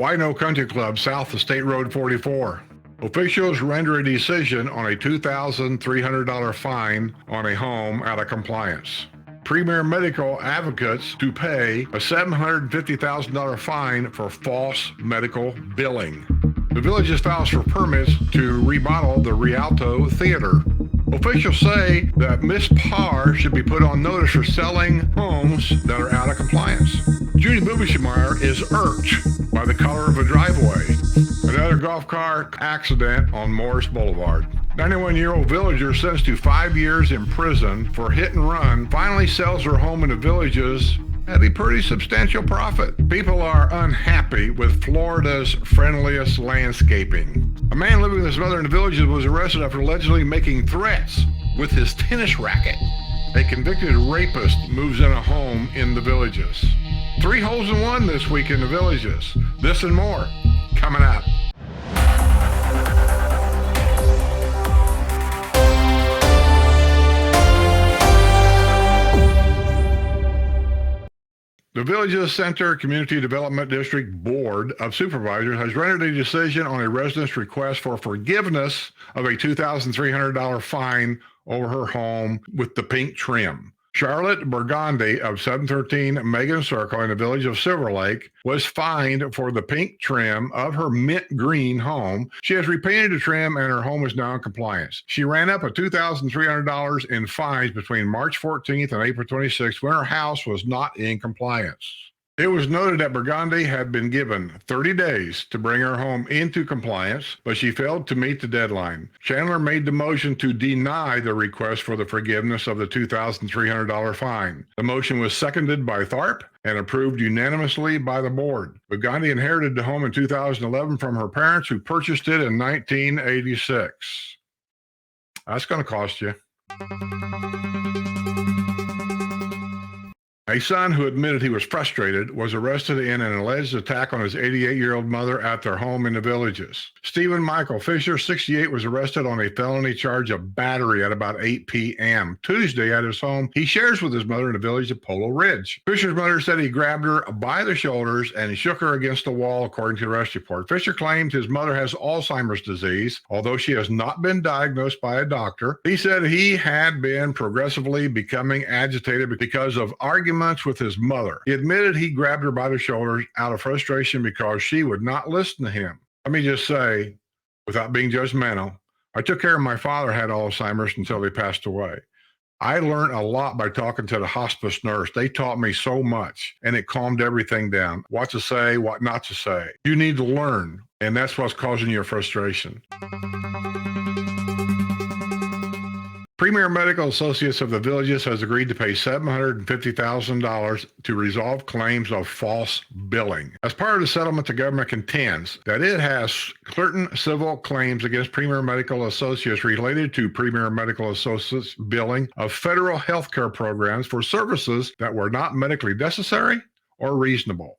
Wino Country Club south of State Road 44. Officials render a decision on a $2,300 fine on a home out of compliance. Premier Medical advocates to pay a $750,000 fine for false medical billing. The Village's files for permits to remodel the Rialto Theater. Officials say that Miss Parr should be put on notice for selling homes that are out of compliance. Judy Bubishemeyer is irked by the color of a driveway. Another golf cart accident on Morris Boulevard. 91-year-old villager sentenced to 5 years in prison for hit and run finally sells her home in the Villages at a pretty substantial profit. People are unhappy with Florida's friendliest landscaping. A man living with his mother in the Villages was arrested after allegedly making threats with his tennis racket. A convicted rapist moves in a home in the Villages. 3 holes in one this week in the Villages. This and more coming up. The Villages Center Community Development District Board of Supervisors has rendered a decision on a resident's request for forgiveness of a $2,300 fine over her home with the pink trim. Charlotte Burgundy of 713 Megan Circle in the village of Silver Lake was fined for the pink trim of her mint green home. She has repainted the trim and her home is now in compliance. She ran up $2,300 in fines between March 14th and April 26th when her house was not in compliance. It was noted that Burgundy had been given 30 days to bring her home into compliance, but she failed to meet the deadline. Chandler made the motion to deny the request for the forgiveness of the $2,300 fine. The motion was seconded by Tharp and approved unanimously by the board. Burgundy inherited the home in 2011 from her parents, who purchased it in 1986. That's going to cost you. A son who admitted he was frustrated was arrested in an alleged attack on his 88-year-old mother at their home in the Villages. Stephen Michael Fisher, 68, was arrested on a felony charge of battery at about 8 p.m. Tuesday at his home he shares with his mother in the village of Polo Ridge. Fisher's mother said he grabbed her by the shoulders and shook her against the wall, according to the arrest report. Fisher claimed his mother has Alzheimer's disease, although she has not been diagnosed by a doctor. He said he had been progressively becoming agitated because of arguments with his mother. He admitted he grabbed her by the shoulders out of frustration because she would not listen to him. Let me just say, without being judgmental, I took care of my father who had Alzheimer's until he passed away. I learned a lot by talking to the hospice nurse. They taught me so much, and it calmed everything down. What to say, what not to say. You need to learn, and that's what's causing your frustration. Premier Medical Associates of the Villages has agreed to pay $750,000 to resolve claims of false billing. As part of the settlement, the government contends that it has certain civil claims against Premier Medical Associates related to Premier Medical Associates billing of federal health care programs for services that were not medically necessary or reasonable.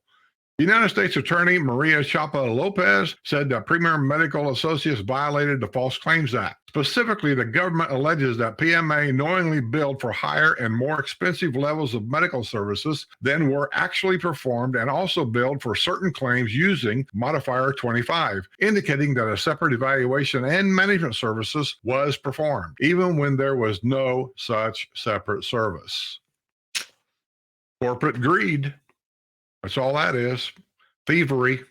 The United States Attorney Maria Chapa Lopez said that Premier Medical Associates violated the False Claims Act. Specifically, the government alleges that PMA knowingly billed for higher and more expensive levels of medical services than were actually performed, and also billed for certain claims using Modifier 25, indicating that a separate evaluation and management services was performed, even when there was no such separate service. Corporate greed. That's all that is. Thievery.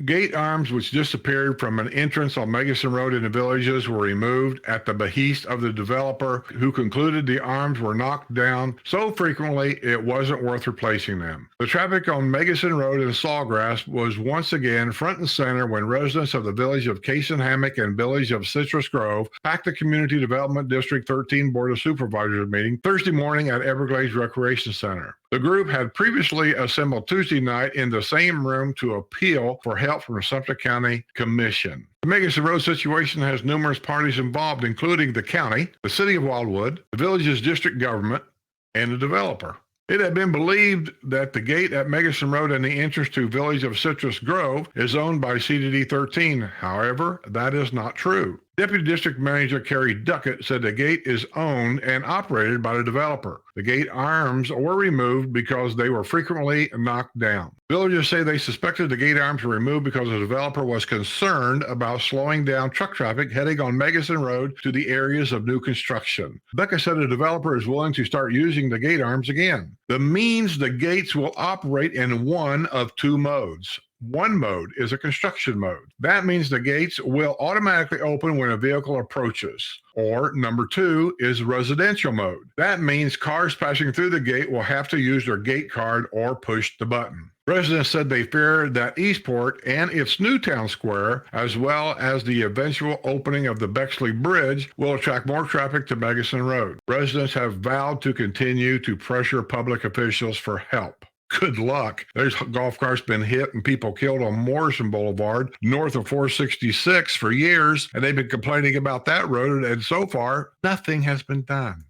Gate arms which disappeared from an entrance on Megason Road in the Villages were removed at the behest of the developer, who concluded the arms were knocked down so frequently it wasn't worth replacing them. The traffic on Megason Road in Sawgrass was once again front and center when residents of the village of Cason Hammock and village of Citrus Grove packed the Community Development District 13 Board of Supervisors meeting Thursday morning at Everglades Recreation Center. The group had previously assembled Tuesday night in the same room to appeal for help from the Sumter County Commission. The Megason Road situation has numerous parties involved, including the county, the city of Wildwood, the village's district government, and the developer. It had been believed that the gate at Megason Road and the entrance to village of Citrus Grove is owned by CDD 13. However, that is not true. Deputy District Manager Carrie Duckett said the gate is owned and operated by the developer. The gate arms were removed because they were frequently knocked down. Villagers say they suspected the gate arms were removed because the developer was concerned about slowing down truck traffic heading on Megason Road to the areas of new construction. Duckett said the developer is willing to start using the gate arms again. The means the gates will operate in one of two modes. One mode is a construction mode. That means the gates will automatically open when a vehicle approaches. Or number two is residential mode. That means cars passing through the gate will have to use their gate card or push the button. Residents said they fear that Eastport and its Newtown Square, as well as the eventual opening of the Bexley Bridge, will attract more traffic to Megason Road. Residents have vowed to continue to pressure public officials for help. Good luck. There's golf carts been hit and people killed on Morrison Boulevard, north of 466 for years, and they've been complaining about that road, and so far, nothing has been done.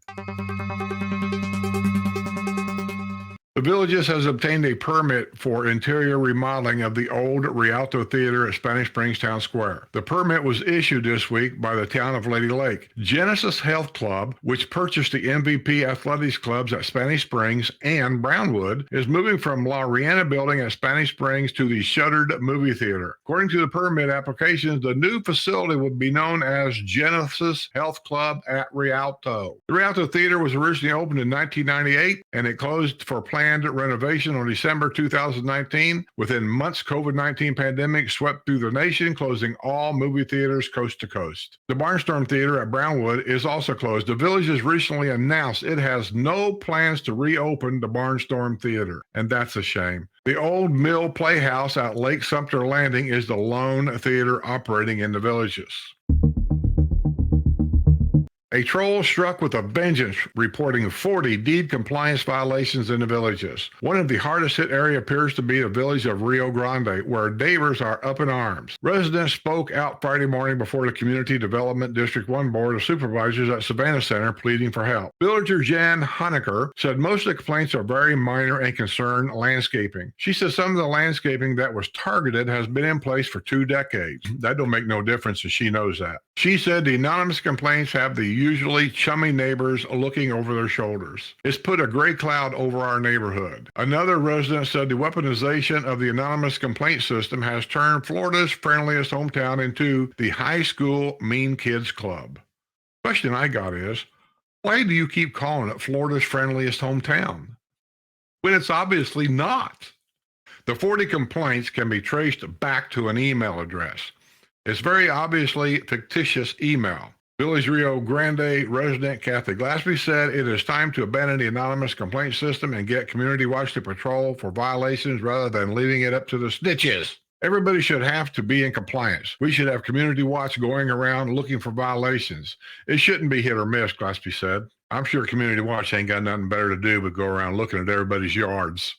The Villages has obtained a permit for interior remodeling of the old Rialto Theater at Spanish Springs Town Square. The permit was issued this week by the town of Lady Lake. Genesis Health Club, which purchased the MVP athletics clubs at Spanish Springs and Brownwood, is moving from La Rihanna building at Spanish Springs to the shuttered movie theater. According to the permit applications, the new facility would be known as Genesis Health Club at Rialto. The Rialto Theater was originally opened in 1998 and it closed for planned renovation on December 2019. Within months, COVID-19 pandemic swept through the nation, closing all movie theaters coast to coast. The Barnstorm Theater at Brownwood is also closed. The Village has recently announced it has no plans to reopen the Barnstorm Theater, and that's a shame. The Old Mill Playhouse at Lake Sumter Landing is the lone theater operating in the Villages. A troll struck with a vengeance, reporting 40 deed compliance violations in the Villages. One of the hardest hit area appears to be the village of Rio Grande, where neighbors are up in arms. Residents spoke out Friday morning before the Community Development District 1 Board of Supervisors at Savannah Center, pleading for help. Villager Jan Honecker said most of the complaints are very minor and concern landscaping. She said some of the landscaping that was targeted has been in place for 2 decades. That don't make no difference, and she knows that. She said the anonymous complaints have the usually chummy neighbors looking over their shoulders. It's put a gray cloud over our neighborhood. Another resident said the weaponization of the anonymous complaint system has turned Florida's friendliest hometown into the high school mean kids club. Question I got is, why do you keep calling it Florida's friendliest hometown when it's obviously not? The 40 complaints can be traced back to an email address. It's very obviously fictitious email. Village Rio Grande resident Kathy Glaspie said it is time to abandon the anonymous complaint system and get Community Watch to patrol for violations rather than leaving it up to the snitches. Everybody should have to be in compliance. We should have Community Watch going around looking for violations. It shouldn't be hit or miss, Glaspie said. I'm sure Community Watch ain't got nothing better to do but go around looking at everybody's yards.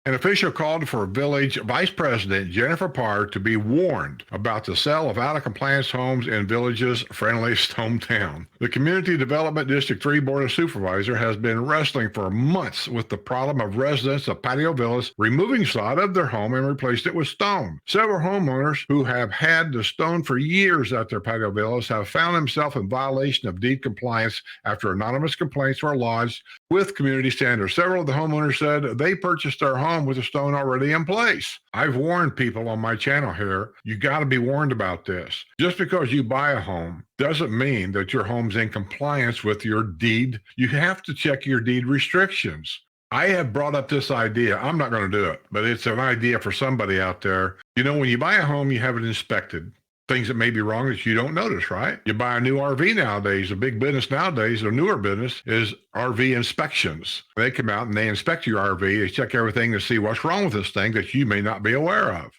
An official called for Village Vice President Jennifer Parr to be warned about the sale of out-of-compliance homes in Village's friendliest hometown. The Community Development District 3 Board of Supervisors has been wrestling for months with the problem of residents of Patio Villas removing sod of their home and replaced it with stone. Several homeowners who have had the stone for years at their patio villas have found themselves in violation of deed compliance after anonymous complaints were lodged with community standards. Several of the homeowners said they purchased their home with the stone already in place. I've warned people on my channel here, you got to be warned about this. Just because you buy a home doesn't mean that your home's in compliance with your deed. You have to check your deed restrictions. I have brought up this idea. I'm not going to do it, but it's an idea for somebody out there. You know, when you buy a home, you have it inspected. Things that may be wrong that you don't notice, right? You buy a new RV nowadays, a big business nowadays, a newer business is RV inspections. They come out and they inspect your RV, they check everything to see what's wrong with this thing that you may not be aware of.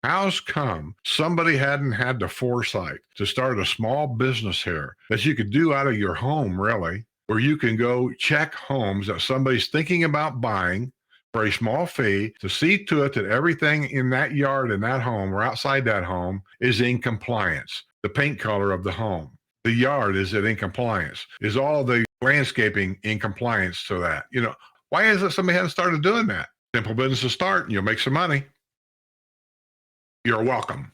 How's come somebody hadn't had the foresight to start a small business here that you could do out of your home, really, where you can go check homes that somebody's thinking about buying for a small fee to see to it that everything in that yard, in that home, or outside that home is in compliance. The paint color of the home, the yard, is it in compliance? Is all the landscaping in compliance to that? You know, why is it somebody hasn't started doing that? Simple business to start, and you'll make some money. You're welcome.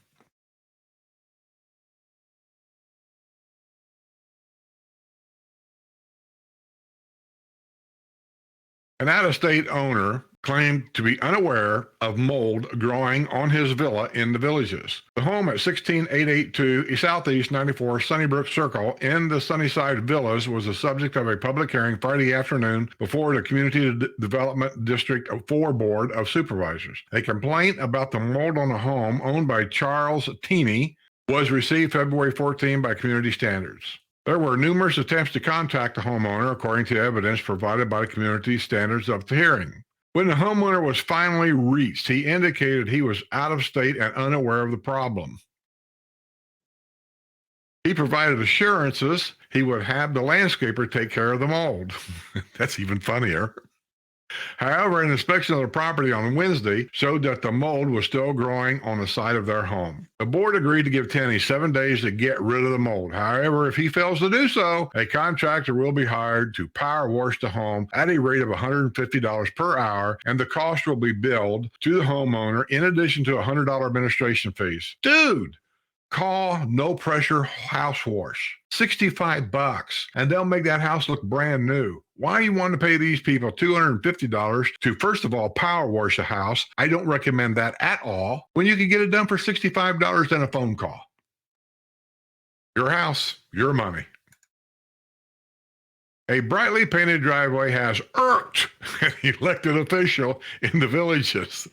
An out-of-state owner claimed to be unaware of mold growing on his villa in the Villages. The home at 16882 Southeast 94 Sunnybrook Circle in the Sunnyside Villas was the subject of a public hearing Friday afternoon before the Community Development District 4 Board of Supervisors. A complaint about the mold on a home owned by Charles Teeney was received February 14 by Community Standards. There were numerous attempts to contact the homeowner, according to evidence provided by the Community Standards of the hearing. When the homeowner was finally reached, he indicated he was out of state and unaware of the problem. He provided assurances he would have the landscaper take care of the mold. That's even funnier. However, an inspection of the property on Wednesday showed that the mold was still growing on the side of their home. The board agreed to give Tenney 7 days to get rid of the mold. However, if he fails to do so, a contractor will be hired to power wash the home at a rate of $150 per hour, and the cost will be billed to the homeowner in addition to $100 administration fees. Dude! Call No Pressure House Wash. $65, and they'll make that house look brand new. Why you want to pay these people $250 to, first of all, power wash a house? I don't recommend that at all. When you can get it done for $65 and a phone call. Your house, your money. A brightly painted driveway has irked an elected official in the Villages.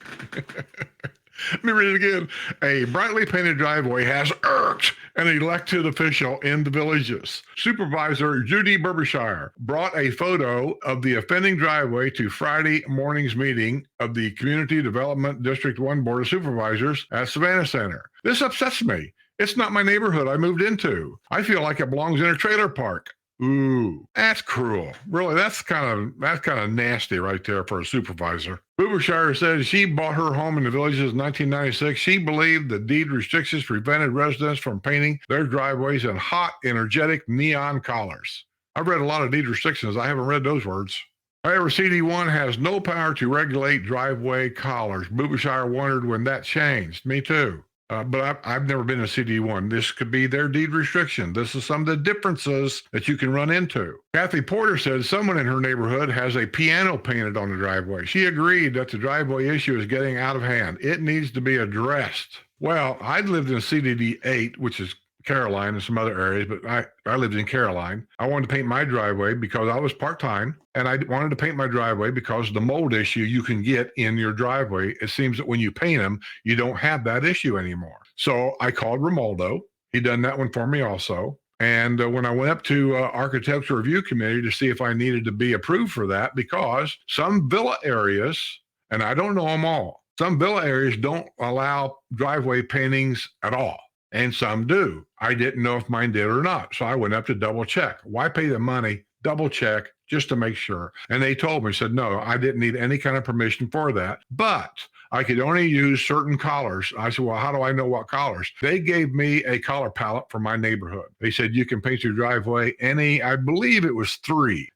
Let me read it again. A brightly painted driveway has irked an elected official in the Villages. Supervisor Judy Burbishire brought a photo of the offending driveway to Friday morning's meeting of the Community Development District 1 Board of Supervisors at Savannah Center. This upsets me. It's not my neighborhood I moved into. I feel like it belongs in a trailer park. Ooh, that's cruel. Really, that's kind of nasty right there for a supervisor. Bubershire said she bought her home in the Villages in 1996. She believed the deed restrictions prevented residents from painting their driveways in hot, energetic neon colors. I've read a lot of deed restrictions. I haven't read those words. However, CD1 has no power to regulate driveway colors. Bubershire wondered when that changed. Me too. But I've never been a CD1. This could be their deed restriction. This is some of the differences that you can run into. Kathy Porter said someone in her neighborhood has a piano painted on the driveway. She agreed that the driveway issue is getting out of hand. It needs to be addressed. Well, I lived in CDD 8, which is Caroline and some other areas, but I lived in Caroline. I wanted to paint my driveway because I was part-time, and I wanted to paint my driveway because the mold issue you can get in your driveway, it seems that when you paint them, you don't have that issue anymore. So I called Romaldo. He done that one for me also. And when I went up to Architecture Review Committee to see if I needed to be approved for that, because some villa areas, and I don't know them all, some villa areas don't allow driveway paintings at all. And some do. I didn't know if mine did or not. So I went up to double check. Why pay the money? Double check just to make sure. And they told me, said, no, I didn't need any kind of permission for that. But I could only use certain colors. I said, well, how do I know what colors? They gave me a color palette for my neighborhood. They said, you can paint your driveway I believe it was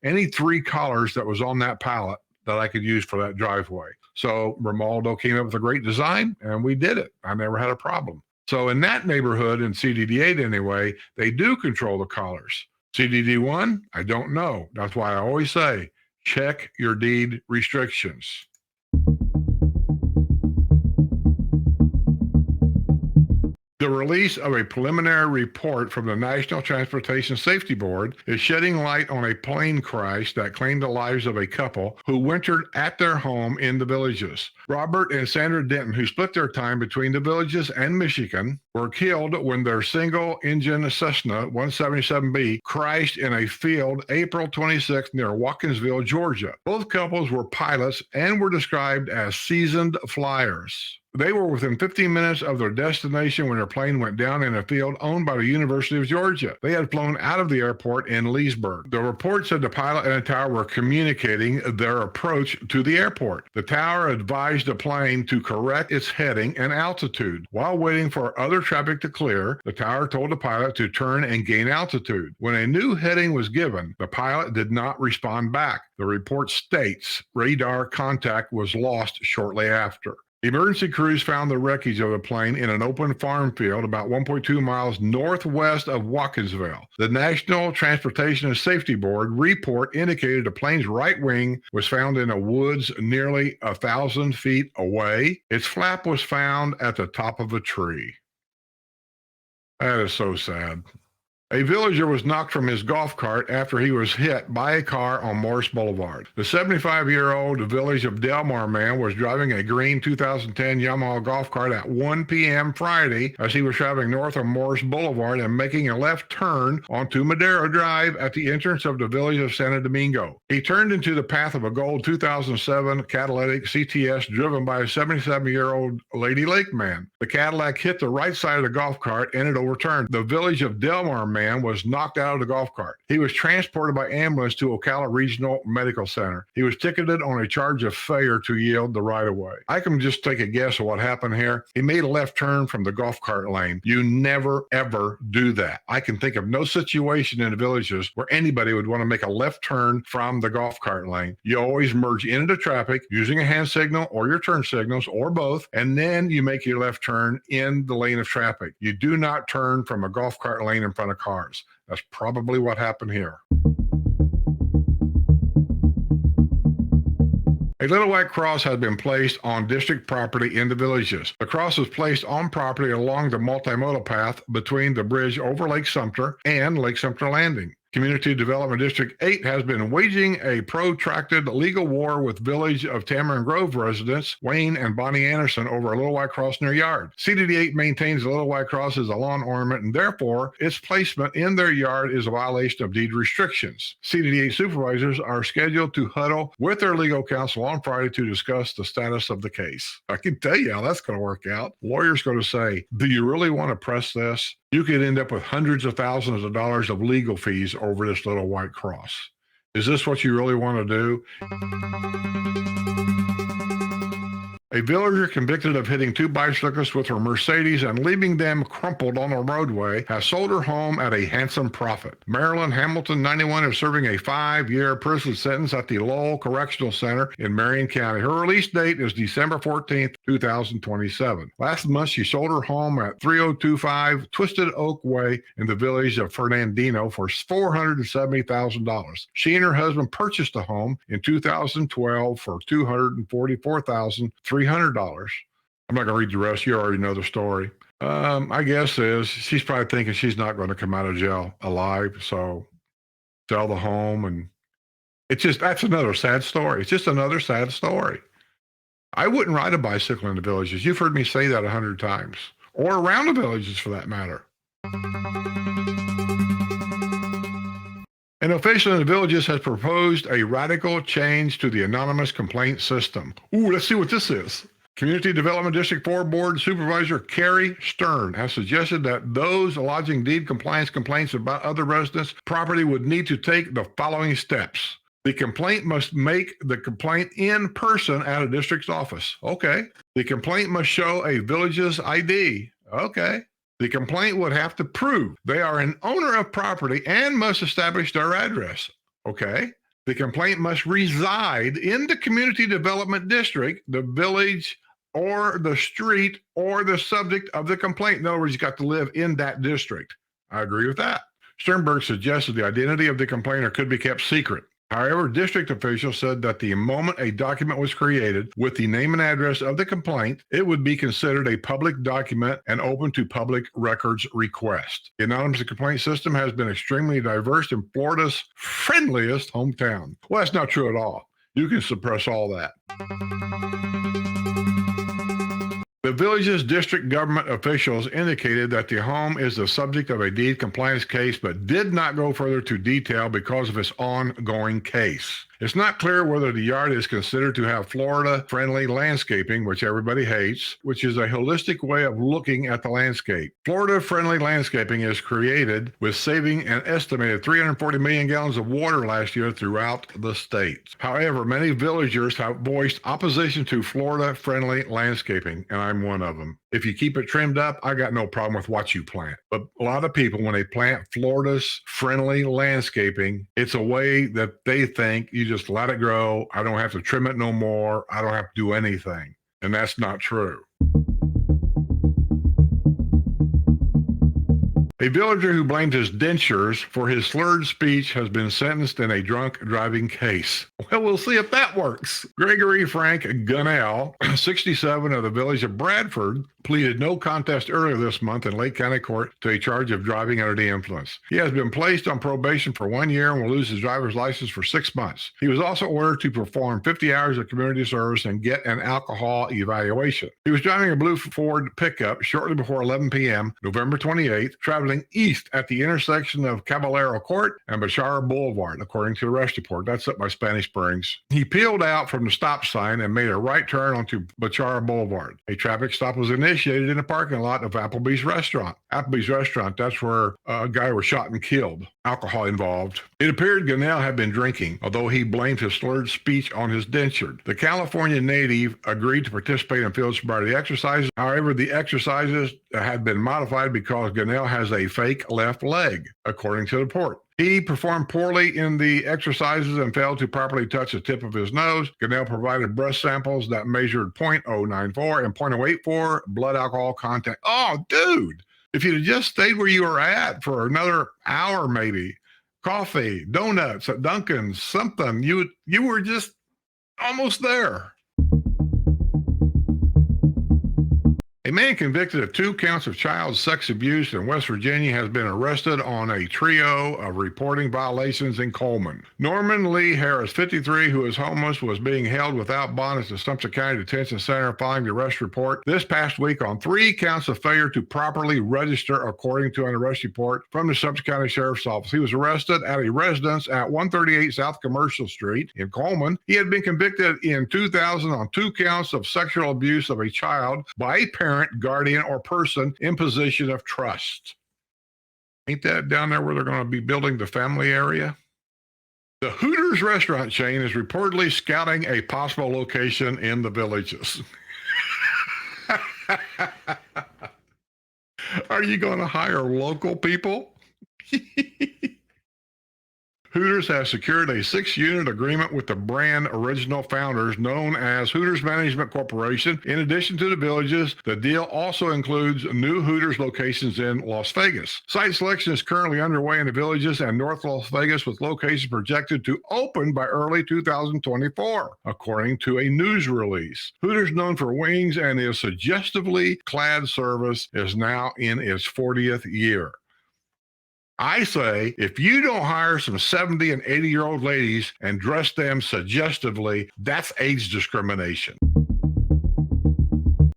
any three colors that was on that palette that I could use for that driveway. So Romaldo came up with a great design and we did it. I never had a problem. So in that neighborhood, in CDD8 anyway, they do control the colors. CDD1, I don't know. That's why I always say, check your deed restrictions. The release of a preliminary report from the National Transportation Safety Board is shedding light on a plane crash that claimed the lives of a couple who wintered at their home in the Villages. Robert and Sandra Denton, who split their time between the Villages and Michigan, were killed when their single-engine Cessna 177B crashed in a field April 26 near Watkinsville, Georgia. Both couples were pilots and were described as seasoned flyers. They were within 15 minutes of their destination when their plane went down in a field owned by the University of Georgia. They had flown out of the airport in Leesburg. The report said the pilot and the tower were communicating their approach to the airport. The tower advised the plane to correct its heading and altitude. While waiting for other traffic to clear, the tower told the pilot to turn and gain altitude. When a new heading was given, the pilot did not respond back. The report states radar contact was lost shortly after. Emergency crews found the wreckage of the plane in an open farm field about 1.2 miles northwest of Watkinsville. The National Transportation and Safety Board report indicated the plane's right wing was found in the woods nearly 1,000 feet away. Its flap was found at the top of a tree. That is so sad. A villager was knocked from his golf cart after he was hit by a car on Morris Boulevard. The 75-year-old Village of Delmar man was driving a green 2010 Yamaha golf cart at 1 p.m. Friday as he was traveling north of Morris Boulevard and making a left turn onto Madero Drive at the entrance of the village of Santo Domingo. He turned into the path of a gold 2007 Cadillac CTS driven by a 77-year-old Lady Lake man. The Cadillac hit the right side of the golf cart and it overturned. The Village of Delmar man was knocked out of the golf cart. He was transported by ambulance to Ocala Regional Medical Center. He was ticketed on a charge of failure to yield the right-of-way. I can just take a guess of what happened here. He made a left turn from the golf cart lane. You never, ever do that. I can think of no situation in the villages where anybody would want to make a left turn from the golf cart lane. You always merge into traffic using a hand signal or your turn signals or both, and then you make your left turn in the lane of traffic. You do not turn from a golf cart lane in front of cars. That's probably what happened here. A little white cross has been placed on district property in the villages. The cross was placed on property along the multimodal path between the bridge over Lake Sumter and Lake Sumter Landing. Community Development District 8 has been waging a protracted legal war with Village of Tamarind Grove residents Wayne and Bonnie Anderson over a little white cross in their yard. CDD 8 maintains the little white cross as a lawn ornament, and therefore its placement in their yard is a violation of deed restrictions. CDD 8 supervisors are scheduled to huddle with their legal counsel on Friday to discuss the status of the case. I can tell you how that's going to work out. Lawyers going to say, do you really want to press this? You could end up with hundreds of thousands of dollars of legal fees over this little white cross. Is this what you really want to do? A villager convicted of hitting two bicyclists with her Mercedes and leaving them crumpled on a roadway has sold her home at a handsome profit. Marilyn Hamilton, 91, is serving a 5-year prison sentence at the Lowell Correctional Center in Marion County. Her release date is December 14th, 2027. Last month, she sold her home at 3025 Twisted Oak Way in the village of Fernandino for $470,000. She and her husband purchased the home in 2012 for $244,300. I'm not going to read the rest. You already know the story. I guess is she's probably thinking she's not going to come out of jail alive, so sell the home. And it's just, that's another sad story. It's just another sad story. I wouldn't ride a bicycle in the villages. You've heard me say that 100 times, or around the villages for that matter. An official in the villages has proposed a radical change to the anonymous complaint system. Ooh, let's see what this is. Community Development District 4 Board Supervisor Carrie Stern has suggested that those lodging deed compliance complaints about other residents' property would need to take the following steps. The complaint must make the complaint in person at a district's office. Okay. The complaint must show a village's ID. Okay. The complaint would have to prove they are an owner of property and must establish their address. Okay. The complaint must reside in the community development district, the village, or the street, or the subject of the complaint. In other words, you got to live in that district. I agree with that. Sternberg suggested the identity of the complainant could be kept secret. However, district officials said that the moment a document was created with the name and address of the complaint, it would be considered a public document and open to public records request. The anonymous complaint system has been extremely diverse in Florida's friendliest hometown. Well, that's not true at all. You can suppress all that. The village's district government officials indicated that the home is the subject of a deed compliance case, but did not go further to detail because of its ongoing case. It's not clear whether the yard is considered to have Florida-friendly landscaping, which everybody hates, which is a holistic way of looking at the landscape. Florida-friendly landscaping is created with saving an estimated 340 million gallons of water last year throughout the state. However, many villagers have voiced opposition to Florida-friendly landscaping, and I'm one of them. If you keep it trimmed up, I got no problem with what you plant. But a lot of people, when they plant Florida's friendly landscaping, it's a way that they think you just let it grow. I don't have to trim it no more. I don't have to do anything. And that's not true. A villager who blamed his dentures for his slurred speech has been sentenced in a drunk driving case. Well, we'll see if that works. Gregory Frank Gunnell, 67, of the village of Bradford, pleaded no contest earlier this month in Lake County Court to a charge of driving under the influence. He has been placed on probation for 1 year and will lose his driver's license for 6 months. He was also ordered to perform 50 hours of community service and get an alcohol evaluation. He was driving a blue Ford pickup shortly before 11 p.m., November 28th, traveling east at the intersection of Caballero Court and Bachara Boulevard, according to the arrest report. That's up by Spanish Springs. He peeled out from the stop sign and made a right turn onto Bachara Boulevard. A traffic stop was initiated in the parking lot of Applebee's restaurant. Applebee's restaurant, that's where a guy was shot and killed. Alcohol involved. It appeared Gunnell had been drinking, although he blamed his slurred speech on his denture. The California native agreed to participate in field sobriety exercises. However, the exercises had been modified because Gunnell has a fake left leg, according to the report. He performed poorly in the exercises and failed to properly touch the tip of his nose. Gunnell provided breath samples that measured .094 and .084 blood alcohol content. Oh, dude, if you'd have just stayed where you were at for another hour, maybe, coffee, donuts at Dunkin's, something, you were just almost there. A man convicted of 2 counts of child sex abuse in West Virginia has been arrested on a trio of reporting violations in Coleman. Norman Lee Harris, 53, who is homeless, was being held without bond at the Sumter County Detention Center following the arrest report this past week on 3 counts of failure to properly register, according to an arrest report from the Sumter County Sheriff's Office. He was arrested at a residence at 138 South Commercial Street in Coleman. He had been convicted in 2000 on 2 counts of sexual abuse of a child by a parent, guardian, or person in position of trust. Ain't that down there where they're going to be building the family area? The Hooters restaurant chain is reportedly scouting a possible location in the Villages. Are you going to hire local people? Hooters has secured a 6-unit agreement with the brand original founders, known as Hooters Management Corporation. In addition to the Villages, the deal also includes new Hooters locations in Las Vegas. Site selection is currently underway in the Villages and North Las Vegas, with locations projected to open by early 2024, according to a news release. Hooters, known for wings and its suggestively clad service, is now in its 40th year. I say, if you don't hire some 70 and 80-year-old ladies and dress them suggestively, that's age discrimination.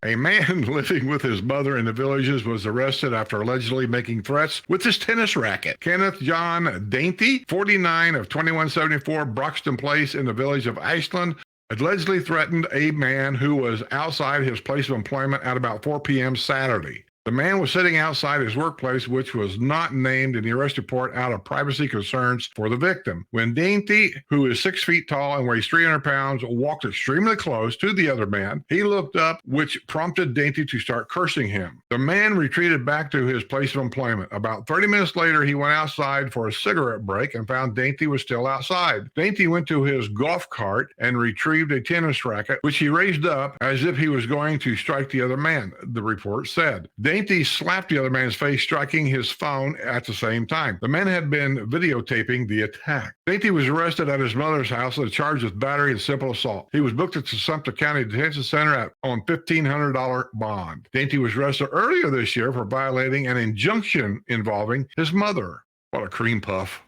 A man living with his mother in the Villages was arrested after allegedly making threats with his tennis racket. Kenneth John Dainty, 49, of 2174 Broxton Place in the village of Ashland, allegedly threatened a man who was outside his place of employment at about 4 p.m. Saturday. The man was sitting outside his workplace, which was not named in the arrest report out of privacy concerns for the victim. When Dainty, who is 6 feet tall and weighs 300 pounds, walked extremely close to the other man, he looked up, which prompted Dainty to start cursing him. The man retreated back to his place of employment. About 30 minutes later, he went outside for a cigarette break and found Dainty was still outside. Dainty went to his golf cart and retrieved a tennis racket, which he raised up as if he was going to strike the other man, the report said. Dainty slapped the other man's face, striking his phone at the same time. The man had been videotaping the attack. Dainty was arrested at his mother's house and charged with battery and simple assault. He was booked at the Sumter County Detention Center on $1,500 bond. Dainty was arrested earlier this year for violating an injunction involving his mother. What a cream puff.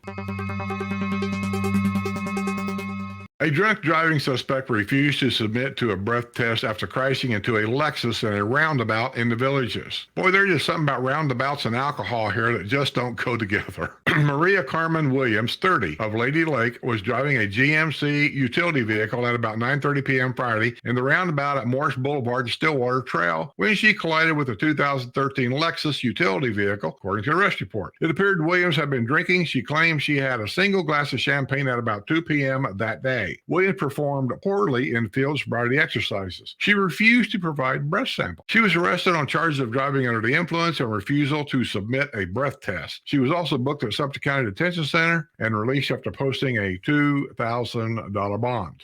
A drunk driving suspect refused to submit to a breath test after crashing into a Lexus in a roundabout in the Villages. Boy, there's just something about roundabouts and alcohol here that just don't go together. Maria Carmen Williams, 30, of Lady Lake, was driving a GMC utility vehicle at about 9:30 p.m. Friday in the roundabout at Morris Boulevard Stillwater Trail when she collided with a 2013 Lexus utility vehicle, according to the arrest report. It appeared Williams had been drinking. She claimed she had a single glass of champagne at about 2 p.m. that day. Williams performed poorly in field sobriety exercises. She refused to provide breath samples. She was arrested on charges of driving under the influence and refusal to submit a breath test. She was also booked at Sumter County Detention Center and released after posting a $2,000 bond.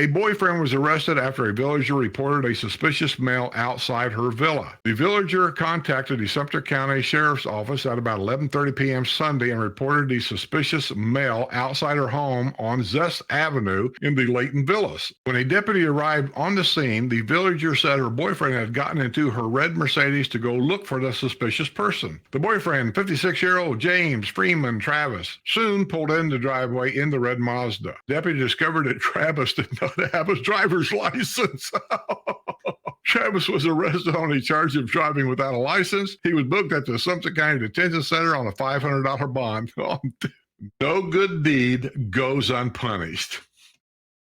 A boyfriend was arrested after a villager reported a suspicious male outside her villa. The villager contacted the Sumter County Sheriff's Office at about 11:30 p.m. Sunday and reported the suspicious male outside her home on Zest Avenue in the Layton Villas. When a deputy arrived on the scene, the villager said her boyfriend had gotten into her red Mercedes to go look for the suspicious person. The boyfriend, 56-year-old James Freeman Travis, soon pulled in the driveway in the red Mazda. Deputy discovered that Travis did not have a driver's license. Travis was arrested on a charge of driving without a license. He was booked at the Sumter County Detention Center on a $500 bond. No good deed goes unpunished.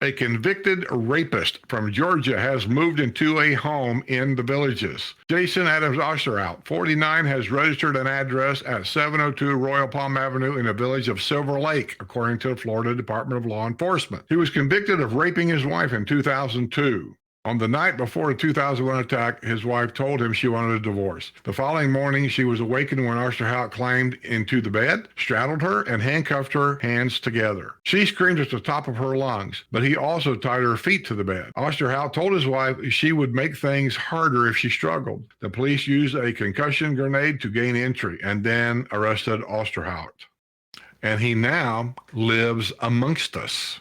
A convicted rapist from Georgia has moved into a home in the Villages. Jason Adams Osterhout, 49, has registered an address at 702 Royal Palm Avenue in the village of Silver Lake, according to the Florida Department of Law Enforcement. He was convicted of raping his wife in 2002. On the night before the 2001 attack, his wife told him she wanted a divorce. The following morning, she was awakened when Osterhout climbed into the bed, straddled her, and handcuffed her hands together. She screamed at the top of her lungs, but he also tied her feet to the bed. Osterhout told his wife she would make things harder if she struggled. The police used a concussion grenade to gain entry and then arrested Osterhout. And he now lives amongst us.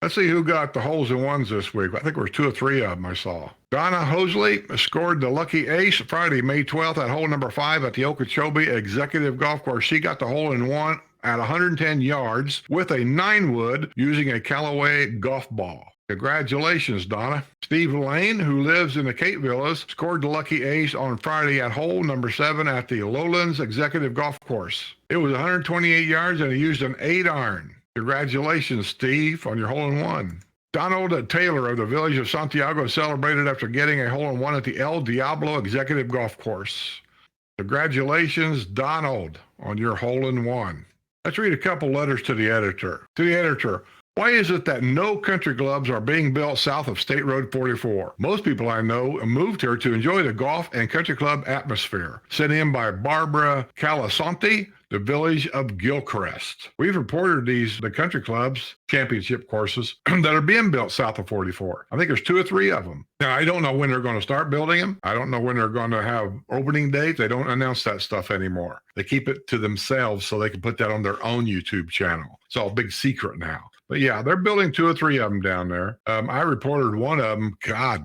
Let's see who got the holes in ones this week. I think there were 2 or 3 of them I saw. Donna Hosley scored the lucky ace Friday, May 12th at hole number 5 at the Okeechobee Executive Golf Course. She got the hole in one at 110 yards with a 9-wood using a Callaway golf ball. Congratulations, Donna. Steve Lane, who lives in the Cape Villas, scored the lucky ace on Friday at hole number 7 at the Lowlands Executive Golf Course. It was 128 yards and he used an 8-iron. Congratulations, Steve, on your hole-in-one. Donald Taylor of the village of Santiago celebrated after getting a hole-in-one at the El Diablo Executive Golf Course. Congratulations, Donald, on your hole-in-one. Let's read a couple letters to the editor. To the editor, why is it that no country clubs are being built south of State Road 44? Most people I know moved here to enjoy the golf and country club atmosphere. Sent in by Barbara Calasanti, the village of Gilcrest. We've reported the country clubs, championship courses, that are being built south of 44. I think there's 2 or 3 of them. Now, I don't know when they're going to start building them. I don't know when they're going to have opening dates. They don't announce that stuff anymore. They keep it to themselves so they can put that on their own YouTube channel. It's all a big secret now. But yeah, they're building 2 or 3 of them down there. I reported one of them,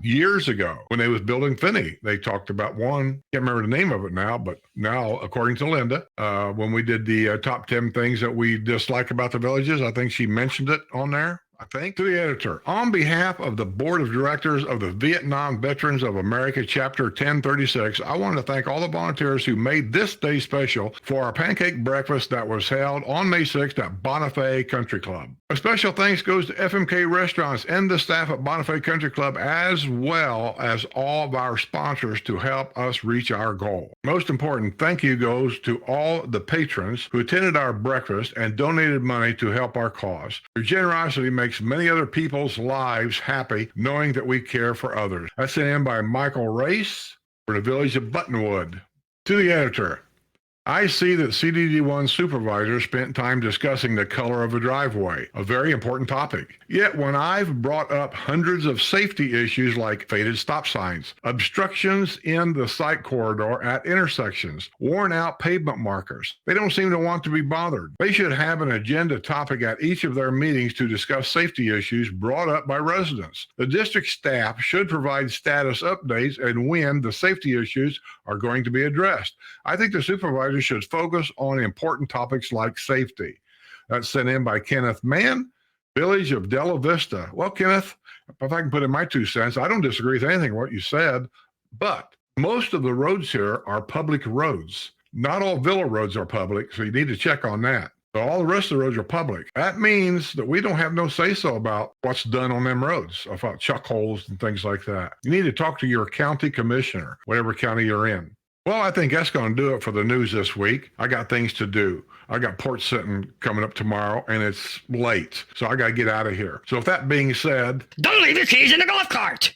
years ago when they was building Finney. They talked about one. Can't remember the name of it now, but now, according to Linda, when we did the top 10 things that we dislike about the villages, I think she mentioned it on there. I think. To the editor, on behalf of the Board of Directors of the Vietnam Veterans of America, Chapter 1036, I want to thank all the volunteers who made this day special for our pancake breakfast that was held on May 6th at Bonifay Country Club. A special thanks goes to FMK Restaurants and the staff at Bonifay Country Club, as well as all of our sponsors to help us reach our goal. Most important thank you goes to all the patrons who attended our breakfast and donated money to help our cause. Your generosity makes many other people's lives happy knowing that we care for others. That's sent in by Michael Race for the village of Buttonwood. To the editor, I see that CDD1 supervisor spent time discussing the color of a driveway, a very important topic. Yet when I've brought up hundreds of safety issues like faded stop signs, obstructions in the site corridor at intersections, worn out pavement markers, they don't seem to want to be bothered. They should have an agenda topic at each of their meetings to discuss safety issues brought up by residents. The district staff should provide status updates and when the safety issues are going to be addressed. I think the supervisor should focus on important topics like safety. That's sent in by Kenneth Mann, village of Della Vista. Well, Kenneth, if I can put in my 2 cents, I don't disagree with anything what you said, but most of the roads here are public roads. Not all villa roads are public, so you need to check on that. So all the rest of the roads are public. That means that we don't have no say-so about what's done on them roads, about chuck holes and things like that. You need to talk to your county commissioner, whatever county you're in. Well, I think that's going to do it for the news this week. I got things to do. I got port sitting coming up tomorrow, and it's late, so I got to get out of here. So with that being said, don't leave your keys in the golf cart.